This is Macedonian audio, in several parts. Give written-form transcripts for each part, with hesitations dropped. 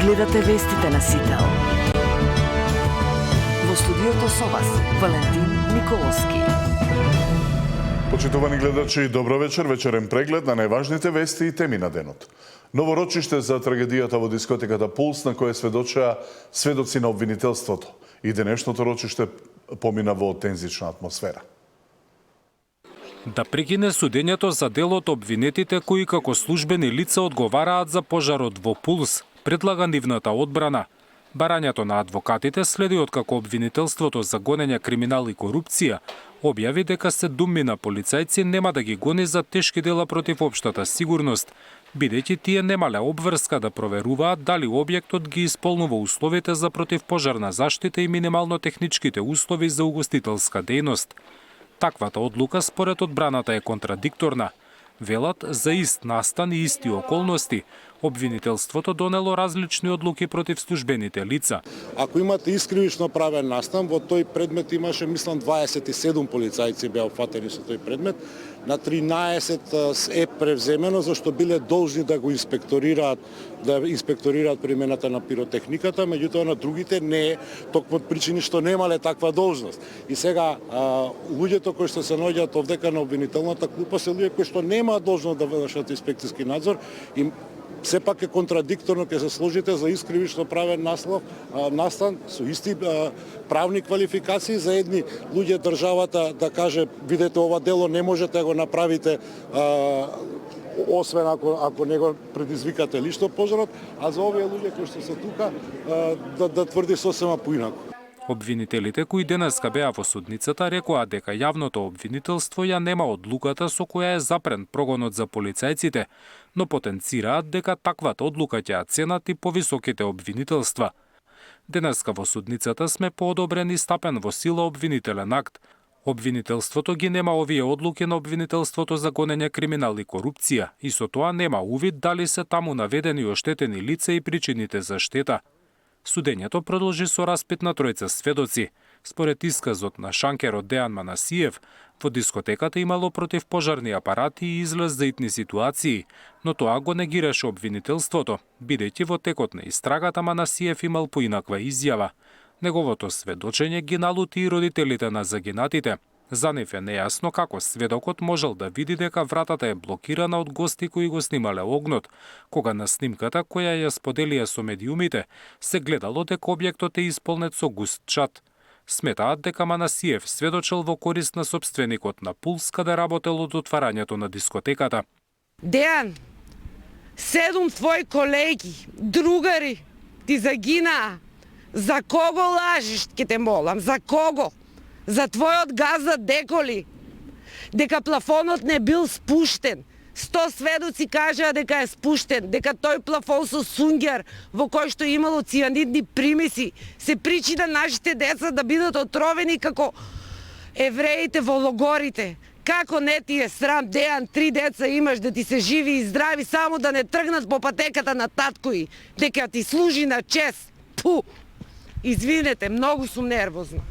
Гледате вестите на Сител. Во студиото со вас, Валентин Николовски. Почитувани гледачи, добро вечер, вечерен преглед на најважните вести и теми на денот. Ново рочиште за трагедијата во дискотеката Пулс, на кое сведочаа сведоци на обвинителството. И денешното рочиште помина во тензична атмосфера. Да прекине судењето за делот обвинетите кои како службени лица одговараат за пожарот во Пулс, предлага нивната одбрана. Барањето на адвокатите следи откако обвинителството за гонење криминал и корупција објави дека се думми на полицајци нема да ги гони за тешки дела против општата сигурност, бидејќи тие немале обврска да проверуваат дали објектот ги исполнува условите за противпожарна заштита и минимално техничките услови за угостителска дејност. Таквата одлука според одбраната е контрадикторна. Велат за ист настан и исти околности, обвинителството донело различни одлуки против службените лица. Ако имате искривично правен настан, во тој предмет имаше, мислам, 27 полицајци беа опфатени со тој предмет. На 13 е превземено, зашто биле должни да го инспекторираат примената на пиротехниката, меѓутоа на другите не е, токму од причини што немале таква должност. И сега луѓето кои што се наоѓаат овдека на обвинителната клупа се луѓе кои што немаат должност да вршат инспекцијски надзор и сепак е контрадикторно ќе се сложите за искривично правен настан со исти правни квалификации за едни луѓе државата да каже видете ова дело не можете да го направите освен ако не го предизвикате лично пожарот, а за овие луѓе кои што се тука да тврди сосема поинаку. Обвинителите кои денеска беа во судницата рекоа дека јавното обвинителство ја нема одлуката со која е запрен прогонот за полицајците, но потенцираат дека таквата одлука ќе ја ценат и повисоките обвинителства. Денеска во судницата сме по одобрен и стапен во сила обвинителен акт. Обвинителството ги нема овие одлуки на обвинителството за гонење криминал и корупција и со тоа нема увид дали се таму наведени оштетени лица и причините за штета. Судењето продолжи со распит на тројца сведоци. Според исказот на шанкерот Дејан Манасиев, во дискотеката имало противпожарни апарати и излез за итни ситуации, но тоа го негираше обвинителството, бидејќи во текот на истрагата Манасиев имал поинаква изјава. Неговото сведочење ги налути и родителите на загинатите. За нив е нејасно како сведокот можел да види дека вратата е блокирана од гости кои го снимале огнот, кога на снимката која ја споделија со медиумите се гледало дека објектот е исполнет со густ чад. Сметаат дека Манасиев сведочел во корист на сопственикот на Пулс каде работел од отварањето на дискотеката. Дејан, 7 твои колеги, другари, ти загинаа. За кого лажиш, ке те молам, за кого? За твојот газа деколи, дека плафонот не бил спуштен. 100 сведоци кажаа дека е спуштен, дека тој плафон со сунгер во кој што имало цианидни примеси се причина нашите деца да бидат отровени како евреите во логорите. Како не ти е срам, Дејан, 3 деца имаш да ти се живи и здрави само да не тргнат по патеката на таткои, дека ти служи на чест. Пу! Извинете, многу сум нервозна.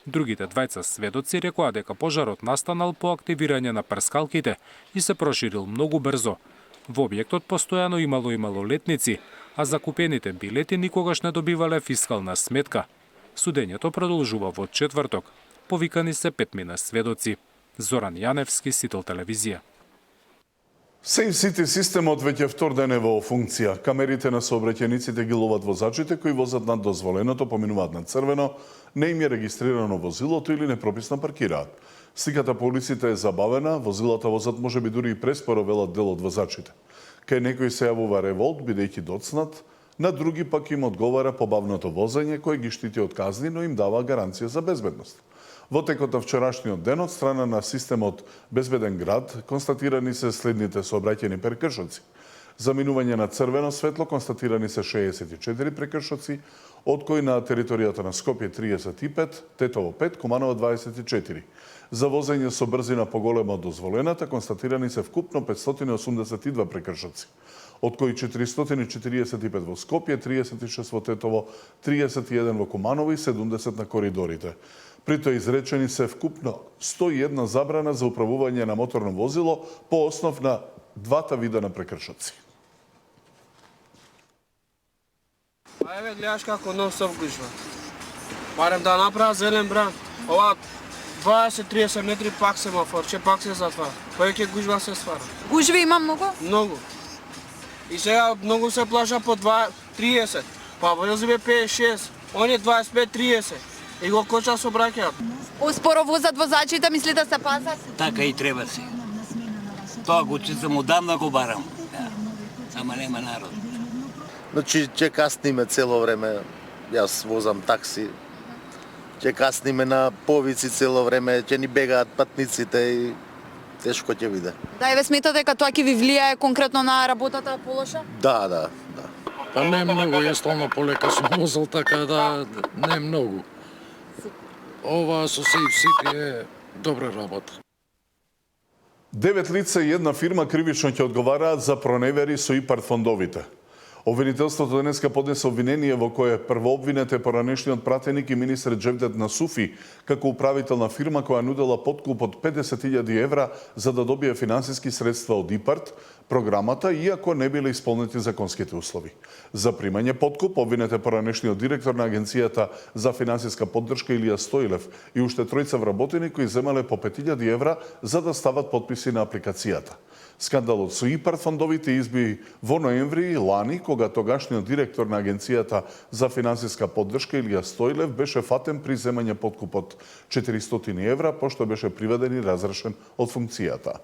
Другите двајца сведоци рекоа дека пожарот настанал по активирање на прскалките и се проширил многу брзо. Во објектот постојано имало и малолетници, а закупените билети никогаш не добивале фискална сметка. Судењето продолжува во четврток. Повикани се 5 сведоци. Зоран Јаневски, Сител телевизија. Safe City системот веќе втор ден е во функција. Камерите на сообраќајниците ги ловат возачите кои возат над дозволеното, поминуваат на црвено, не им е регистрирано возилото или непрописно паркираат. Сликата по улиците е забавена, возилата возат можеби дури и преспоро, велат дел од возачите. Кај некои се јавува револт, бидејќи доцнат, на други пак им одговара побавното возење кој ги штити од казни, но им дава гаранција за безбедност. Во текот на вчерашниот ден од страна на системот Безбеден град констатирани се следните сообраќајни прекршоци. За минување на црвено светло констатирани се 64 прекршоци, од кои на територијата на Скопје 35, Тетово 5, Куманово 24. За возење со брзина поголема од дозволената констатирани се вкупно 582 прекршоци, од кои 445 во Скопје, 36 во Тетово, 31 во Куманово и 70 на коридорите. При тоа изречени се вкупно 101 забрана за управување на моторно возило по основ на двата вида на прекршоци. Еве гледаш како нон-стоп гужва. Барем да направа зелен бран. Ова 20-30 метри пак семафор, че пак се затвара. Повеќе гужва се ствара. Гужви има многу? Многу. И сега многу се плаша по 30. Па возиме 5-6, он е 25-30. И го коча со браќаат. Успоро возат возачите, мислите се пасат? Така и треба се. Тоа го читам одамна го барам. Ама нема народ. Значи, ќе касниме цело време. Јас возам такси. Ќе касниме на повици цело време, ќе ни бегаат патниците и тешко ќе биде. Да, еве сметате дека тоа ќе ви влијае конкретно на работата по лоша? Да. Па не многу, јас стално полека сум возел, така да не многу. Ова со Safe City е добра работа. 9 лица и една фирма кривично ќе одговараат за проневери со ИПАРД фондовите. Обвинителството денеска поднесе обвинение во кое првообвинет е поранешниот пратеник и министер Џевдет Насуфи како управител на фирма која нудела подкуп од 50.000 евра за да добие финансиски средства од ИПАРД програмата, иако не биле исполнети законските услови. За примање подкуп обвинет е поранешниот директор на Агенцијата за финансиска поддршка Илија Стоилев и уште тројца вработени кои земале по 5.000 евра за да стават потписи на апликацијата. Скандалот со ИПАРД фондовите изби во ноември лани, кога тогашниот директор на Агенцијата за финансиска поддршка Илија Стоилев беше фатен при земање подкуп од 400 евра, пошто беше приведен и разрешен од функцијата.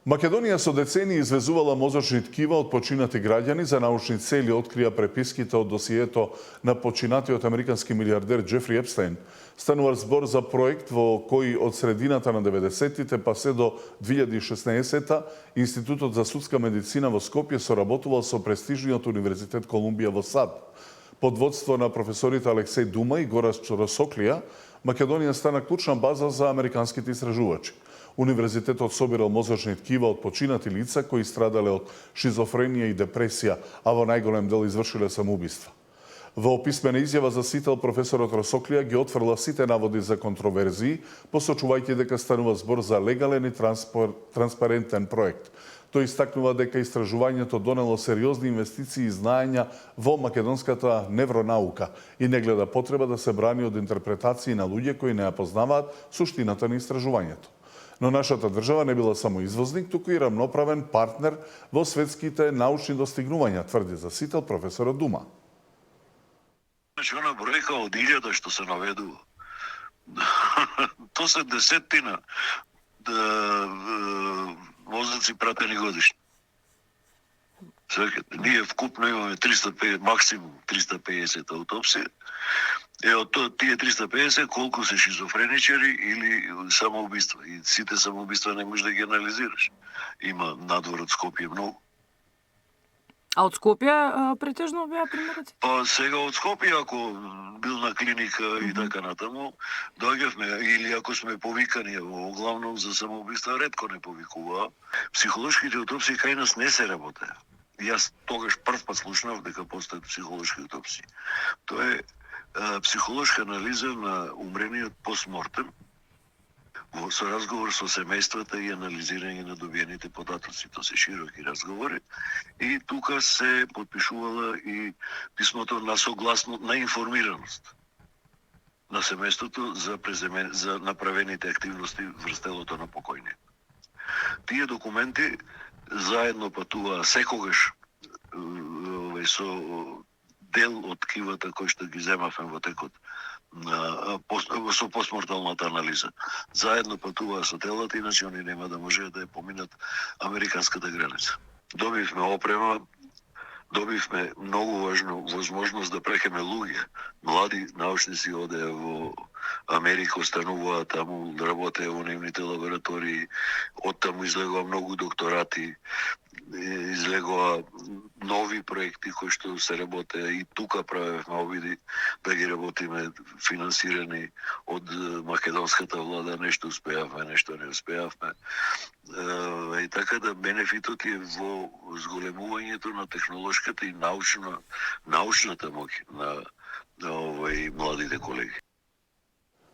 Македонија со децении извезувала мозочни ткива од починати граѓани за научни цели, открија преписките од досието на починатиот американски милиардер Џефри Епстајн. Станува збор за проект во кој од средината на 90-тите па се до 2016-та Институтот за судска медицина во Скопје соработувал со престижниот универзитет Колумбија во САД. Под водство на професорите Алексеј Дума и Горас Чоросоклија, Македонија стана клучна база за американските истражувачи. Универзитетот собирал мозочни ткива од починати лица кои страдале од шизофренија и депресија, а во најголем дел извршиле самоубиства. Во писмена изјава за сител, професорот Росоклија ги отфрла сите наводи за контроверзии, посочувајќи дека станува збор за легален и транспарентен проект. Тој истакнува дека истражувањето донело сериозни инвестиции и знаења во македонската невронаука и не гледа потреба да се брани од интерпретации на луѓе кои не ја познаваат суштината на истражувањето. Но нашата држава не била само извозник, туку и рамноправен партнер во светските научни достигнувања, тврди за сител професорот Дума. Значи, она бројка од 1000 што се наведува, то се десеттина мозоци пратени годишно. Ние вкупно имаме 350, максимум 350 аутопсии. Е, од тие 350 колку се шизофреничари или самоубиства. И сите самоубиства не можеш да ги анализираш. Има надвор од Скопје многу. А од Скопје претежно беа примерот? Па сега од Скопје, ако бил на клиника и така натаму, доаѓавме, или ако сме повикани, главно за самоубиства ретко не повикуваа. Психолошките аутопсии кај нас не се работеа. Јас тогаш прв пат слушнав дека постојат психолошки аутопсии. Тоа е психолошка анализа на умрениот постмортем со разговор со семејствата и анализирање на добиените податоци. Тоа се широки разговори и тука се потпишувала и писмото на согласно на информираност на семејството за направените активности врз телото на покојниот. Тие документи заедно патуваа секогаш со дел од ткивата кои што ги земавме во текот со постморталната анализа. Заедно патуваа со телата, иначе они нема да можеат да ја поминат американската граница. Добивме опрема, добивме многу важно возможност да прекеме луѓе. Млади научници одеа во Америка, остануваа таму, работеа во нивните лаборатории, оттаму излегоа многу докторати, излегоа нови проекти кои што се работеа и тука правевме обиди да ги работиме финансирани од македонската влада, нешто успеавме, нешто не успеавме. И така да бенефитот е во зголемувањето на технолошката и научната моќ на младите колеги.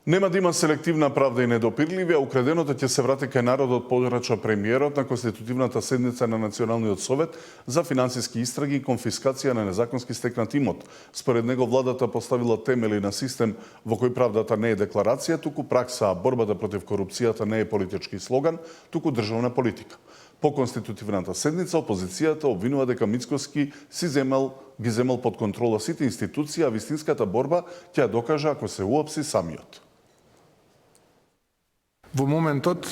Нема да има селективна правда и недопирливи, а украденото ќе се врати кај народот, порача премиерот на Конститутивната седница на Националниот совет за финансиски истраги и конфискација на незаконски стекнат имот. Според него владата поставила темели на систем во кој правдата не е декларација, туку пракса, а борбата против корупцијата не е политички слоган, туку државна политика. По Конститутивната седница опозицијата обвинува дека Мицкоски ги земал под контрола сите институции, а вистинската борба ќе ја докаже ако се уапси самиот. Во моментот,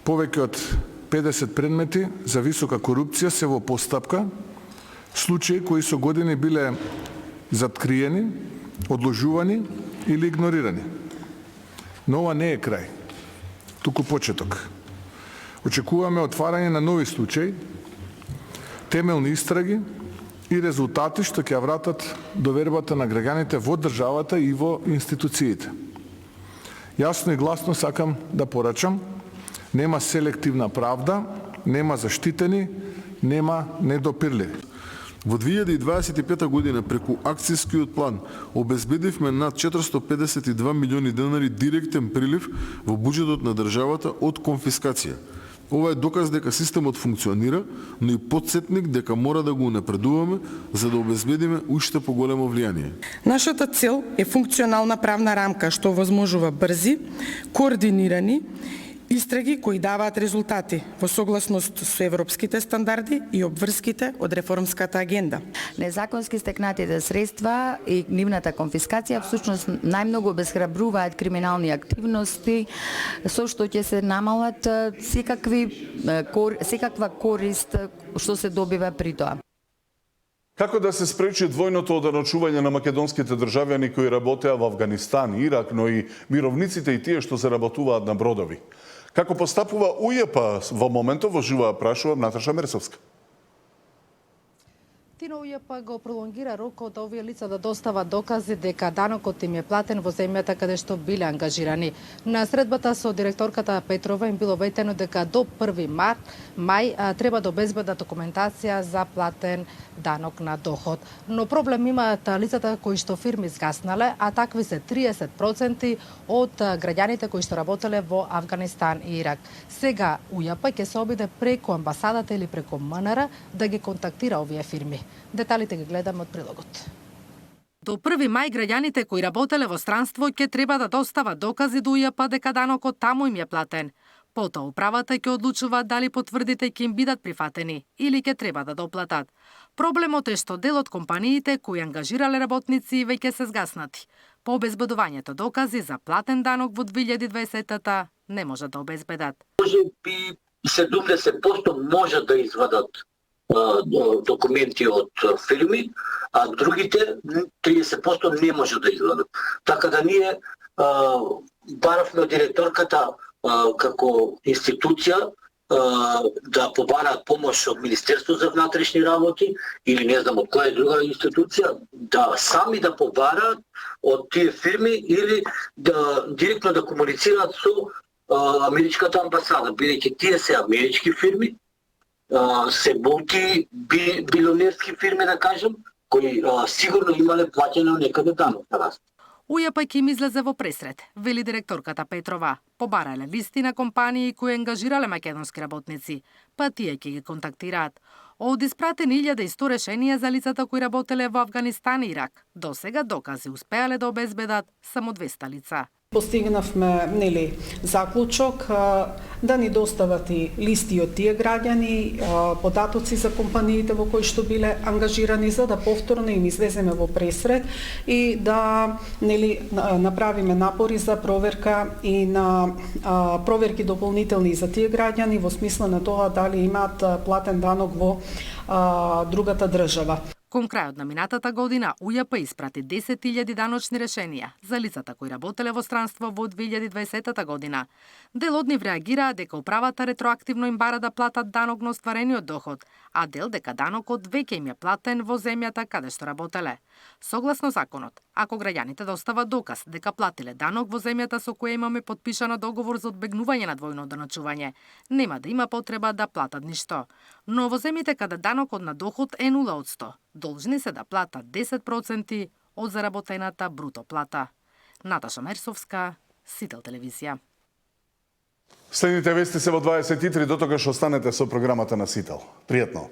повеќе од 50 предмети за висока корупција се во постапка, случаи кои со години биле заткриени, одложувани или игнорирани. Но ова не е крај, туку почеток. Очекуваме отварање на нови случаи, темелни истраги и резултати што ќе вратат довербата на граѓаните во државата и во институциите. Јасно и гласно сакам да порачам, нема селективна правда, нема заштитени, нема недопирливи. Во 2025 година преку акцијскиот план обезбедивме над 452 милиони денари директен прилив во буџетот на државата од конфискација. Ова е доказ дека системот функционира, но и потсетник дека мора да го унапредуваме за да обезбедиме уште поголемо влијание. Нашата цел е функционална правна рамка што возможува брзи, координирани истраги кои даваат резултати во согласност со европските стандарди и обврските од реформската агенда. Незаконски стекнатите средства и нивната конфискација всушност најмногу обесхрабруваат криминални активности со што ќе се намалат секаква корист што се добива при тоа. Како да се спречи двојното оданочување на македонските државјани кои работеа во Авганистан, Ирак, но и мировниците и тие што се работуваат на бродови? Како постапува УЈП во моментот, во живо прашувам Наташа Мерсовска. Тино УЈП го пролонгира рокот овие лица да достават докази дека данокот им е платен во земјата каде што биле ангажирани. На средбата со директорката Петрова им било обетено дека до 1 мај треба да обезбедат документација за платен данок на доход. Но проблем имаат лицата кои што фирми згаснале, а такви се 30% од граѓаните кои што работеле во Авганистан и Ирак. Сега УЈП ќе се обиде преку амбасадата или преку МНР да ги контактира овие фирми. Деталите ги гледаме од прилогот. До 1 мај граѓаните кои работеле во странство ќе треба да достават докази до УЈП дека данокот таму им е платен. Потоа управата ќе одлучува дали потврдите ќе им бидат прифатени или ќе треба да доплатат. Проблемот е што дел од компаниите кои ангажирале работници веќе се згаснати. По обезбедувањето докази за платен данок во 2020-та не може да обезбедат. Може би 70% може да извадат документи од фирми, а другите 30% не може да извадат. Така да ние баравме од директорката како институција да побараат помош од Министерство за внатрешни работи или не знам од која друга институција, да сами да побараат од тие фирми или да директно да комуницираат со америчката амбасада, бидејќи тие се амерички фирми, се мултибилионерски фирми, да кажем, кои сигурно имале плаќено некаде данок на вас. УЈП ќе им излезе во пресред, вели директорката Петрова. Побарале листи на компании кои ангажирале македонски работници, па тие ќе ги контактираат. Од испратени 1100 решенија за лицата кои работеле во Авганистан и Ирак, до сега докази успеале да обезбедат само 200 лица. Постигнавме заклучок да ни достават и листи од тие граѓани, податоци за компаниите во кои што биле ангажирани, за да повторно им излеземе во пресред и да направиме напори за проверка и на проверки дополнителни за тие граѓани во смисла на тоа дали имаат платен данок во другата држава. Кон крајот на минатата година, УЈП испрати 10.000 даночни решенија за лицата кои работеле во странство во 2020 година. Дел од нив реагираа дека управата ретроактивно им бара да платат данок на остварениот доход, а дел дека данокот веќе им е платен во земјата каде што работеле. Согласно законот, ако граѓаните достават доказ дека платиле данок во земјата со која имаме подпишано договор за одбегнување на двојно оданочување, нема да има потреба да платат ништо. Но во земјите каде данокот на доход е 0%, должни се да платат 10% од заработената бруто плата. Наташа Мерсовска, Сител телевизија. Следните вести се во 23, дотогаш останете со програмата на Сител. Пријатно!